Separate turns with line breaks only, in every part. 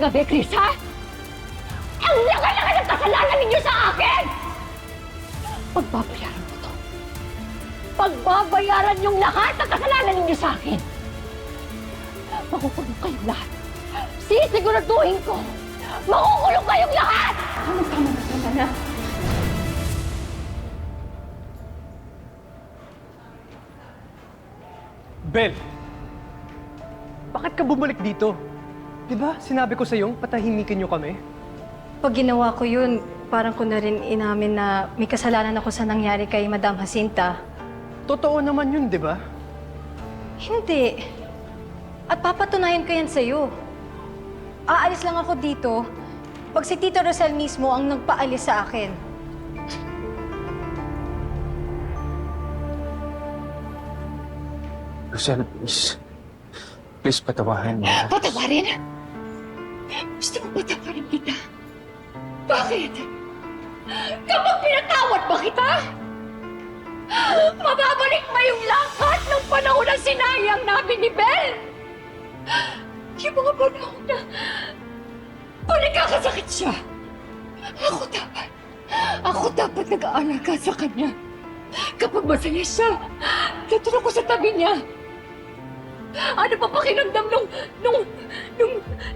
gabi, Chris, ha? Ang laki-laki ng kasalanan ninyo sa akin! Pagbabayaran ko to. Pagbabayaran yung lahat ng kasalanan ninyo sa akin. Makukulong kayong lahat. Sisiguraduhin ko, makukulong kayong lahat! Tama na.
Bel! Bakit ka bumalik dito? Di ba sinabi ko sa'yo, patahimikin niyo kami?
Pag ginawa ko yun, parang ko na rin inamin na may kasalanan ako sa nangyari kay Madam Jacinta.
Totoo naman yun, di ba?
Hindi. At papatunayan ko yan sa'yo. Aalis lang ako dito pag si Tito Rosel mismo ang nagpaalis sa akin.
Rosel, please. Please, patawarin mo.
Patawarin? Gusto mo patawarin kita? Bakit? Kapag pinatawad ba kita? Mababalik ba yung lahat ng panahon na sinayang namin ni Bel? Yung mga panahon na nagkakasakit siya. Ako dapat nag-aalaga sa kanya. Kapag masaya siya, natulog ko sa tabi niya. Ano pa pakiramdam nung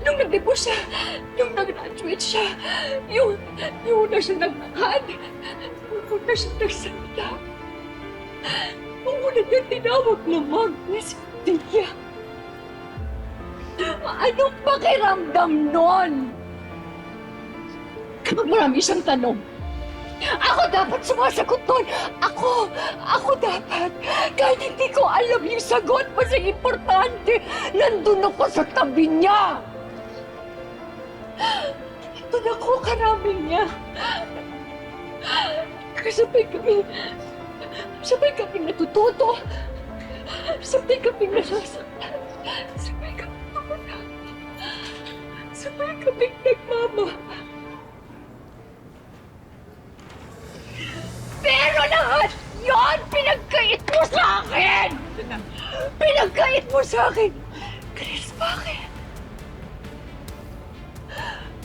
nag-debut siya, nung nag-graduate siya, yung una siya naglakad, yung una siya nagsalita. Yung una niya tinawag na Miss Tia. Anong pakiramdam nun? Kapag marami siyang tanong, ako dapat sumasagot doon. Ako dapat. Kahit hindi ko alam yung sagot, basta importante, nandun ako sa tabi niya. Doon ako karami niya. Sabay kami natututo. Sabay kami nasasaktan. Sabay kami tumanap. Sabay kami nagmamahal. Pero lahat yon pinagkait mo sa akin! Pinagkait mo sa akin! Chris, bakit?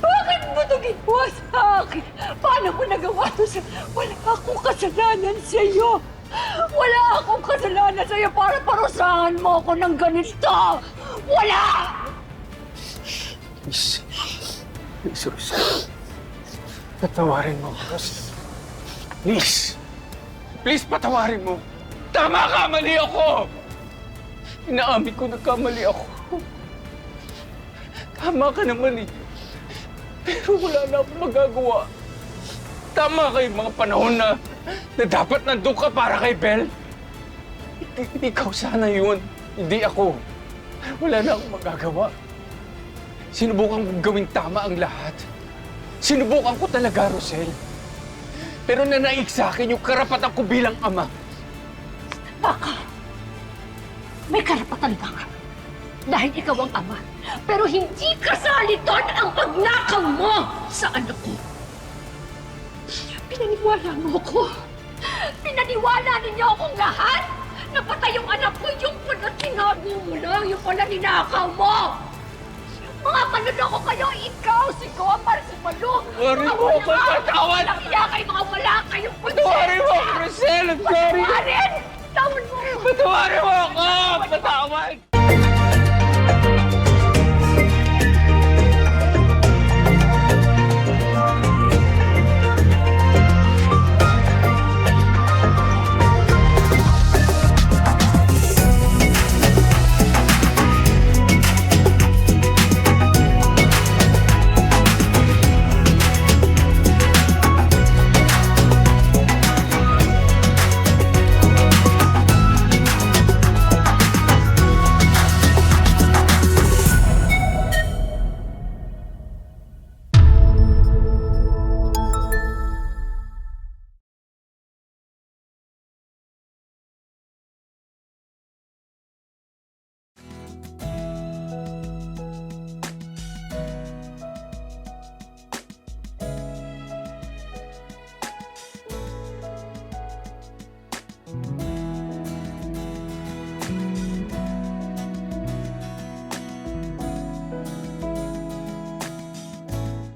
Bakit mo ito ginawa sa akin? Paano mo nagawa ito sa... Wala akong kasalanan sa iyo! Wala akong kasalanan sa iyo para parusahan mo ako ng ganito! Wala!
Please. Please, Rosel. Patawarin mo, Rosel. Please! Please, patawarin mo! Tama ka! Mali ako! Inaamin ko nagkamali ako. Tama ka naman eh. Pero wala na akong magagawa. Tama ka yung mga panahon na dapat nandun ka para kay Bel. Ikaw sana yun, hindi ako. Pero wala na akong magagawa. Sinubukan kong gawing tama ang lahat. Sinubukan ko talaga, Rosel. Pero nanaig sa akin yung karapatan ko bilang ama.
Baka, may karapatan ka. Dahil ikaw ang ama. Pero hindi kasali doon ang pagnakaw mo sa anak ko. Pinaniwala mo ko. Pinaniwala ninyo akong lahat. Napatay yung anak ko, yung pala tinago mo lang, yung pala ninakaw mo. Mga manloloko kayo, ikaw, si Gomar, si Malu.
Patawarin mo ako, patawad!
Walang iya kayo, mga wala kayong puti.
Patawarin mo, Rosel! I'm sorry!
Patawarin! Tawad mo!
Patawarin mo ako! Patawad!